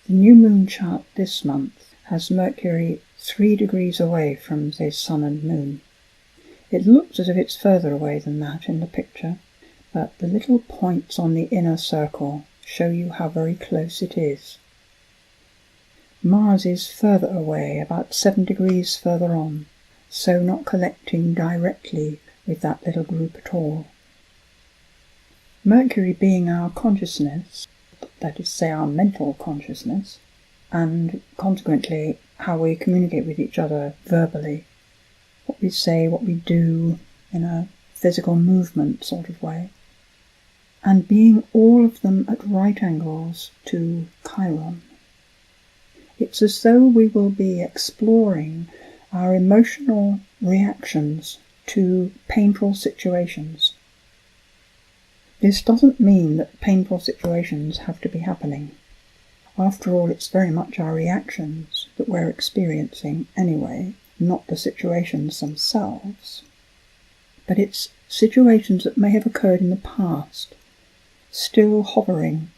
The new moon chart this month has Mercury 3 degrees away from the Sun and Moon. It looks as if it's further away than that in the picture, but the little points on the inner circle show you how very close it is. Mars is further away, about 7 degrees further on, so not connecting directly with that little group at all. Mercury being our consciousness, that is to say our mental consciousness, and consequently how we communicate with each other verbally, what we say, what we do in a physical movement sort of way, and being all of them at right angles to Chiron. It's as though we will be exploring our emotional reactions to painful situations. This doesn't mean that painful situations have to be happening. After all, it's very much our reactions that we're experiencing anyway, not the situations themselves. But it's situations that may have occurred in the past, still hovering,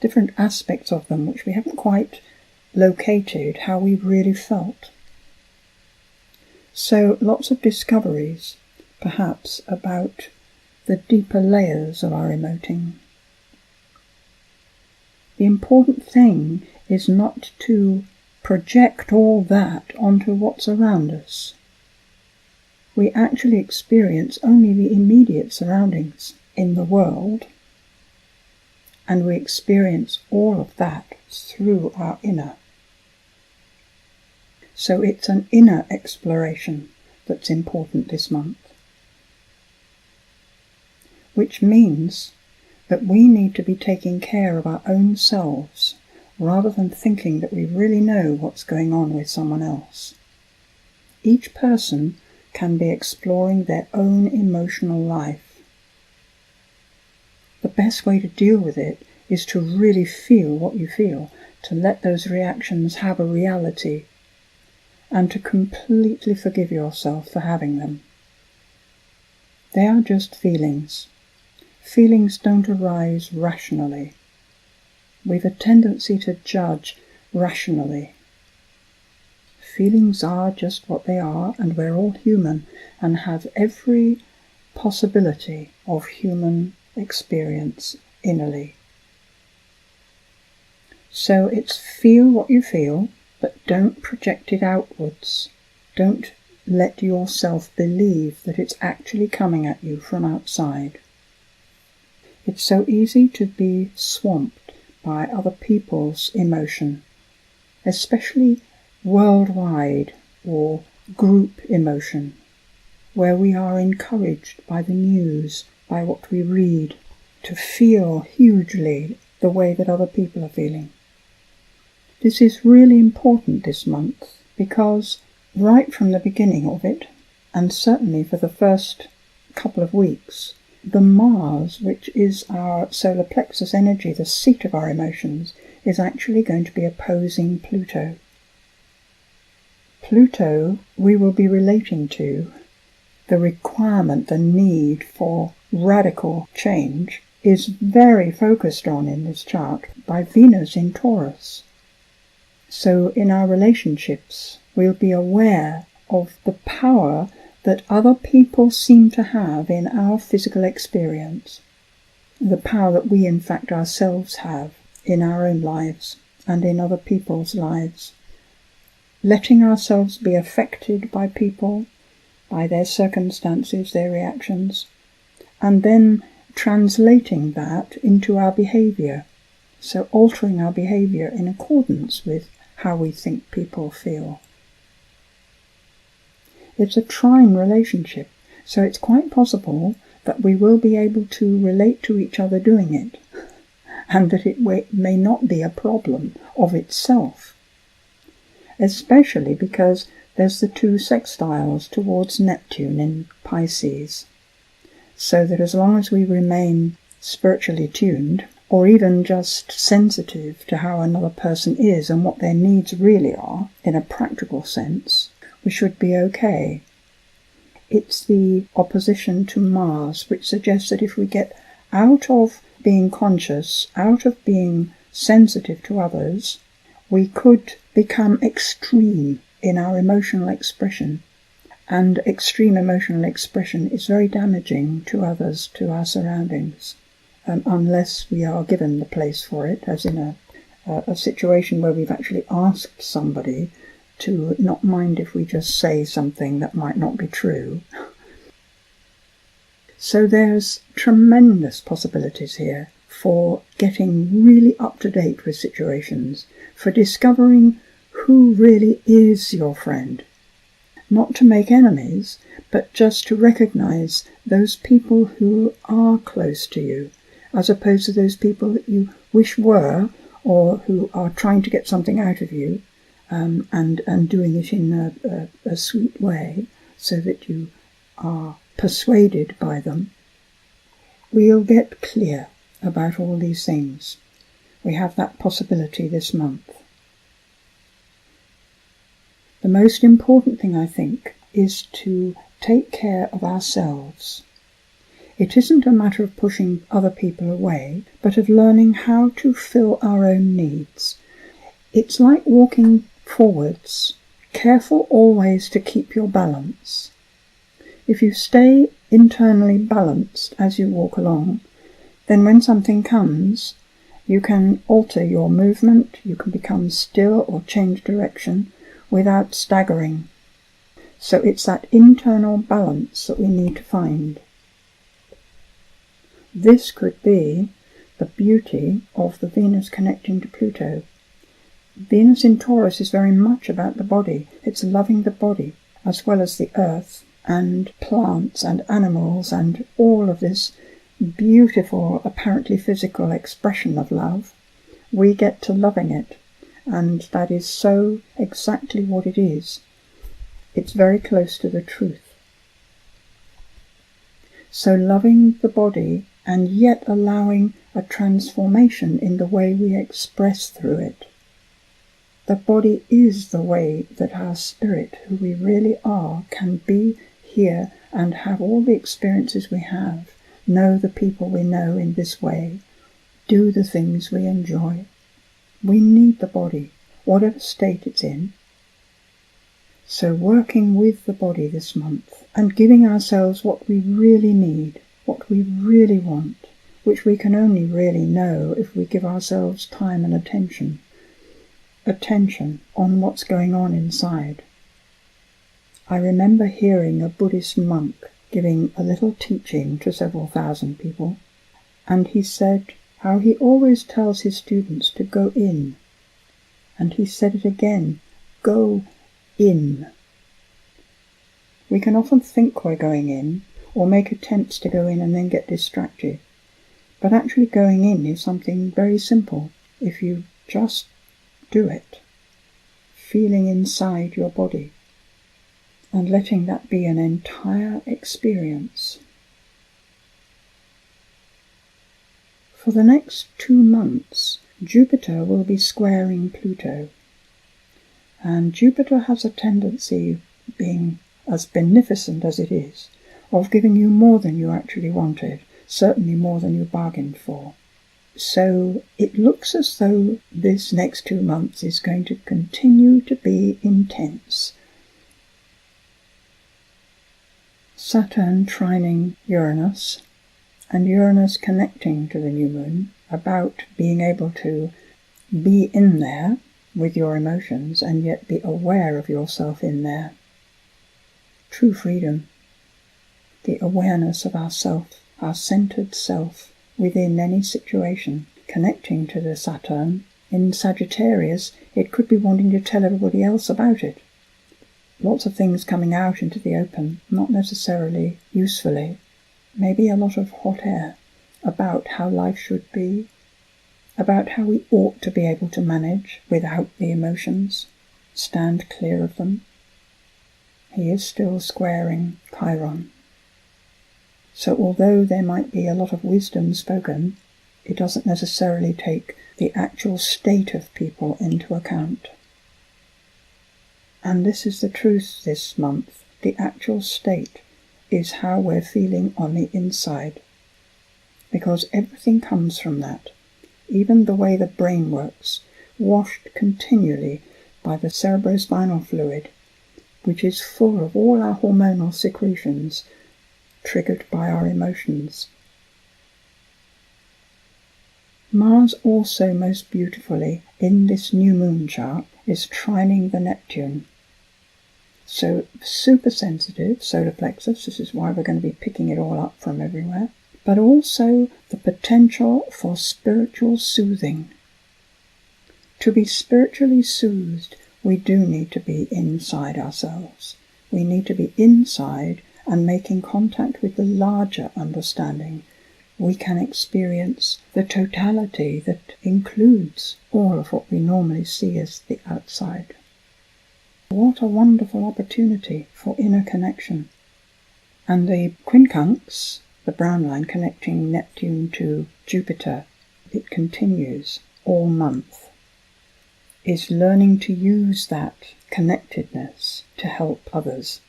different aspects of them which we haven't quite located how we really felt. So lots of discoveries, perhaps, about the deeper layers of our emoting. The important thing is not to project all that onto what's around us. We actually experience only the immediate surroundings in the world, and we experience all of that through our inner. So it's an inner exploration that's important this month, which means that we need to be taking care of our own selves rather than thinking that we really know what's going on with someone else. Each person can be exploring their own emotional life. The best way to deal with it is to really feel what you feel, to let those reactions have a reality, and to completely forgive yourself for having them. They are just feelings. Feelings don't arise rationally. We've a tendency to judge rationally. Feelings are just what they are, and we're all human and have every possibility of human experience innerly. So it's feel what you feel, but don't project it outwards. Don't let yourself believe that it's actually coming at you from outside. It's so easy to be swamped by other people's emotion, especially worldwide or group emotion, where we are encouraged by the news, by what we read, to feel hugely the way that other people are feeling. This is really important this month because right from the beginning of it, and certainly for the first couple of weeks, the Mars, which is our solar plexus energy, the seat of our emotions, is actually going to be opposing Pluto. Pluto, we will be relating to the requirement, the need for radical change, is very focused on in this chart by Venus in Taurus. So in our relationships, we'll be aware of the power that other people seem to have in our physical experience, the power that we in fact ourselves have in our own lives and in other people's lives. Letting ourselves be affected by people, by their circumstances, their reactions, and then translating that into our behaviour, so altering our behaviour in accordance with how we think people feel. It's a trine relationship, so it's quite possible that we will be able to relate to each other doing it, and that it may not be a problem of itself, especially because there's the 2 sextiles towards Neptune in Pisces, so that as long as we remain spiritually tuned, or even just sensitive to how another person is and what their needs really are, in a practical sense, we should be okay. It's the opposition to Mars, which suggests that if we get out of being conscious, out of being sensitive to others, we could become extreme in our emotional expression. And extreme emotional expression is very damaging to others, to our surroundings, unless we are given the place for it, as in a situation where we've actually asked somebody to not mind if we just say something that might not be true. So there's tremendous possibilities here for getting really up to date with situations, for discovering who really is your friend. Not to make enemies, but just to recognize those people who are close to you, as opposed to those people that you wish were, or who are trying to get something out of you, and doing it in a sweet way, so that you are persuaded by them. We'll get clear about all these things. We have that possibility this month. The most important thing, I think, is to take care of ourselves. It isn't a matter of pushing other people away, but of learning how to fill our own needs. It's like walking forwards, careful always to keep your balance. If you stay internally balanced as you walk along, then when something comes, you can alter your movement, you can become still or change direction without staggering. So it's that internal balance that we need to find. This could be the beauty of the Venus connecting to Pluto. Venus in Taurus is very much about the body. It's loving the body as well as the earth and plants and animals and all of this beautiful, apparently physical expression of love. We get to loving it, and that is so exactly what it is. It's very close to the truth. So loving the body and yet allowing a transformation in the way we express through it. The body is the way that our spirit, who we really are, can be here and have all the experiences we have, know the people we know in this way, do the things we enjoy. We need the body, whatever state it's in. So working with the body this month and giving ourselves what we really need, what we really want, which we can only really know if we give ourselves time and attention on what's going on inside. I remember hearing a Buddhist monk giving a little teaching to several thousand people, and he said how he always tells his students to go in. And he said it again, go in. We can often think we're going in, or make attempts to go in and then get distracted. But actually going in is something very simple, if you just do it, feeling inside your body, and letting that be an entire experience. For the next 2 months, Jupiter will be squaring Pluto. And Jupiter has a tendency, being as beneficent as it is, of giving you more than you actually wanted, certainly more than you bargained for. So it looks as though this next 2 months is going to continue to be intense. Saturn trining Uranus, and Uranus connecting to the new moon, about being able to be in there with your emotions and yet be aware of yourself in there. True freedom, the awareness of ourself, our centered self within any situation, connecting to the Saturn. In Sagittarius, it could be wanting to tell everybody else about it. Lots of things coming out into the open, not necessarily usefully. Maybe a lot of hot air about how life should be, about how we ought to be able to manage without the emotions, stand clear of them. He is still squaring Chiron. So although there might be a lot of wisdom spoken, it doesn't necessarily take the actual state of people into account. And this is the truth this month. The actual state is how we're feeling on the inside, because everything comes from that. even the way the brain works, washed continually by the cerebrospinal fluid, which is full of all our hormonal secretions triggered by our emotions. Mars also most beautifully in this new moon chart is trining the Neptune. So super sensitive solar plexus, this is why we're going to be picking it all up from everywhere, but also the potential for spiritual soothing. To be spiritually soothed, we do need to be inside ourselves. We need to be inside and making contact with the larger understanding. We can experience the totality that includes all of what we normally see as the outside. What a wonderful opportunity for inner connection. And the quincunx, the brown line connecting Neptune to Jupiter, it continues all month, is learning to use that connectedness to help others.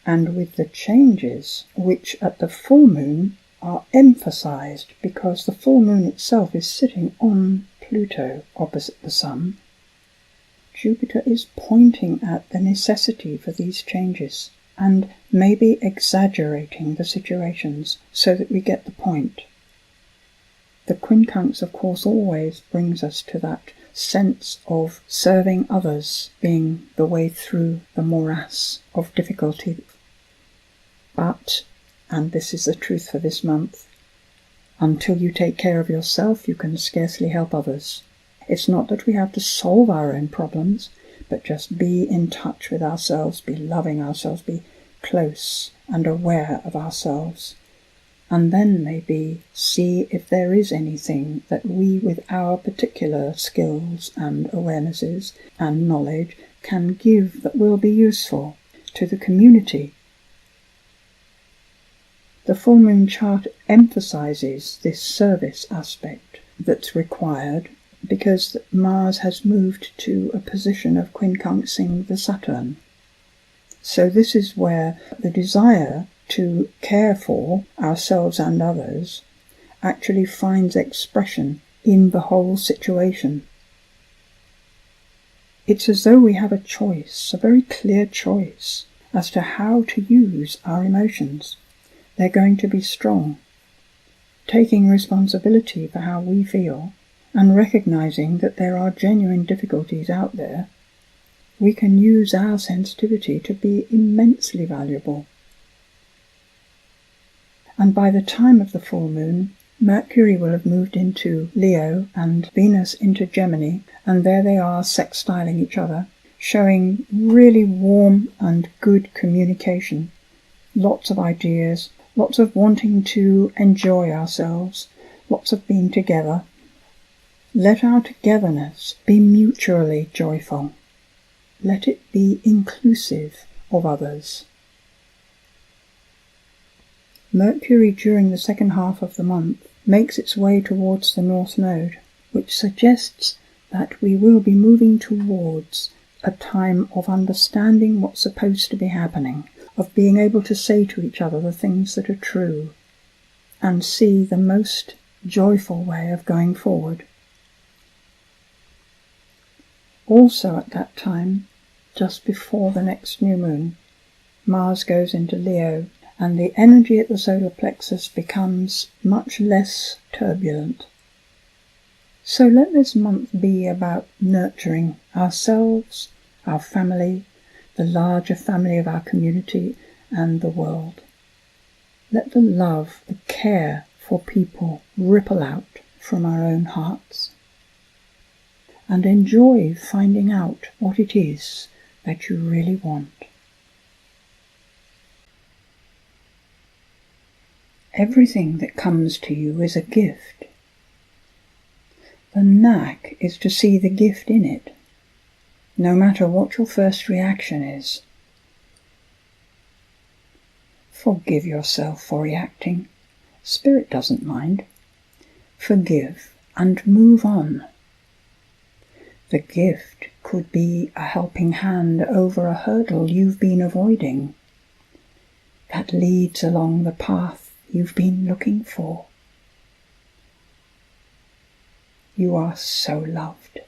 And with the changes, which at the full moon are emphasized because the full moon itself is sitting on Pluto opposite the Sun, Jupiter is pointing at the necessity for these changes and maybe exaggerating the situations so that we get the point. The quincunx, of course, always brings us to that sense of serving others being the way through the morass of difficulty. But, and this is the truth for this month, until you take care of yourself, you can scarcely help others. It's not that we have to solve our own problems, but just be in touch with ourselves, be loving ourselves, be close and aware of ourselves. And then maybe see if there is anything that we, with our particular skills and awarenesses and knowledge, can give that will be useful to the community. The full moon chart emphasizes this service aspect that's required because Mars has moved to a position of quincunxing the Saturn. So this is where the desire to care for ourselves and others actually finds expression in the whole situation. It's as though we have a choice, a very clear choice, as to how to use our emotions. They're going to be strong, taking responsibility for how we feel and recognizing that there are genuine difficulties out there. We can use our sensitivity to be immensely valuable. And by the time of the full moon, Mercury will have moved into Leo and Venus into Gemini, and there they are sextiling each other, showing really warm and good communication, lots of ideas, lots of wanting to enjoy ourselves, lots of being together. Let our togetherness be mutually joyful. Let it be inclusive of others. Mercury during the second half of the month makes its way towards the North Node, which suggests that we will be moving towards a time of understanding what's supposed to be happening, of being able to say to each other the things that are true, and see the most joyful way of going forward. Also at that time, just before the next new moon, Mars goes into Leo, and the energy at the solar plexus becomes much less turbulent. So let this month be about nurturing ourselves, our family, the larger family of our community and the world. Let the love, the care for people ripple out from our own hearts. And enjoy finding out what it is that you really want. Everything that comes to you is a gift. The knack is to see the gift in it, no matter what your first reaction is. Forgive yourself for reacting. Spirit doesn't mind. Forgive and move on. The gift could be a helping hand over a hurdle you've been avoiding, that leads along the path you've been looking for. You are so loved.